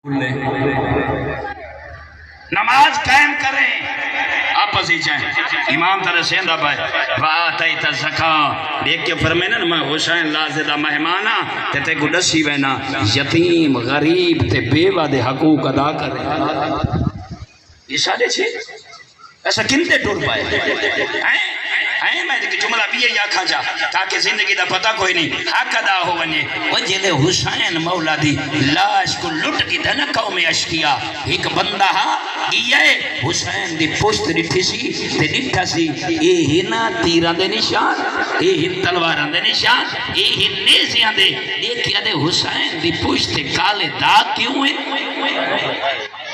نماز قائم کریں آپس ہی چاہیں امام تر سیندہ بھائی وآتیت زکاة دیکھ کے فرمائے نا میں حسین لازدہ مہمانا تے کو ڈسی وینا یتیم غریب تے بیوہ دے حقوق ادا کریں یہ سارے چھے ایسا کنتے ٹور پائے میں جملہ بھی یہ آکھا جا تاکہ زندگی دا پتہ کوئی نہیں حق ادا ہو ونجے وہ جلے حسین مولا دی لاش کو لٹ کی دن قوم اشکیا ایک بندہ یہ حسین دی پشت ڈٹھی سی تے ڈٹھا سی اے ہنا تیران دے نشان اے ہن تلواران دے نشان اے ہن نیزیان دے دیکھیا دے حسین دی پشت کالے داغ کیوں ہیں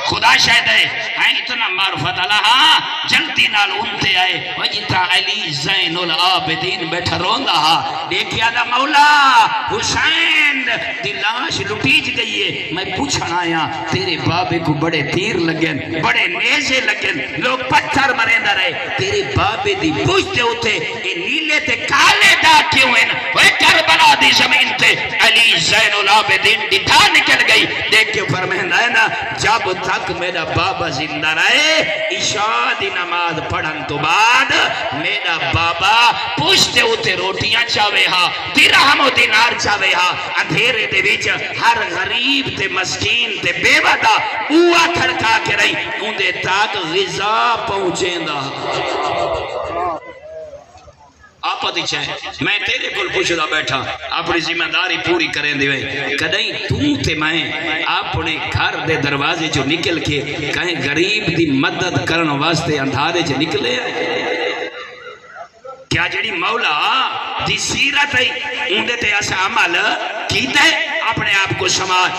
خدا شاید ہے اتنا معرفت اللہ جلدی نال انتے آئے وجتا علی زین العابدین بیٹھا روندہ دیکھیا دا مولا حسین دی لاش لٹیج گئی ہے میں پوچھنا آیا تیرے بابے کو بڑے تیر لگن بڑے نیزے لگن لوگ پتھر مرندہ رہے تیرے بابے دی پوچھتے ہوتے اے نیلے تے کالے دا کیوں ہیں وہ کربلا دی زمین تے علی زین العابدین دی تھا نکل گئی دیکھ کے فرمہندہ ہے نا جب تک میرا بابا زندہ رہے عشاء دی نماز پڑھن تو بعد میرا بابا پوچھتے ہوتے روٹیاں چاہوے ہاں درہم و دینار چاہوے ہاں اندھیرے دے ویچ ہر غریب تے مسکین تے بے ودا اوہ کھڑکا کے رہی اندے تاک غذا پہنچیں دا آپ دی چاہے میں تیرے کل پوچھدا بیٹھا اپنی ذمہ داری پوری کریں دے کدیں تو تے میں اپنے گھر دے دروازے جو نکل کے کہیں غریب دی مدد کرن واسطے اندھارے جو نکلے کیا جڑی مولا دی سیرت ہے اندے تے ایسا عمل کیتے اپنے آپ کو سماج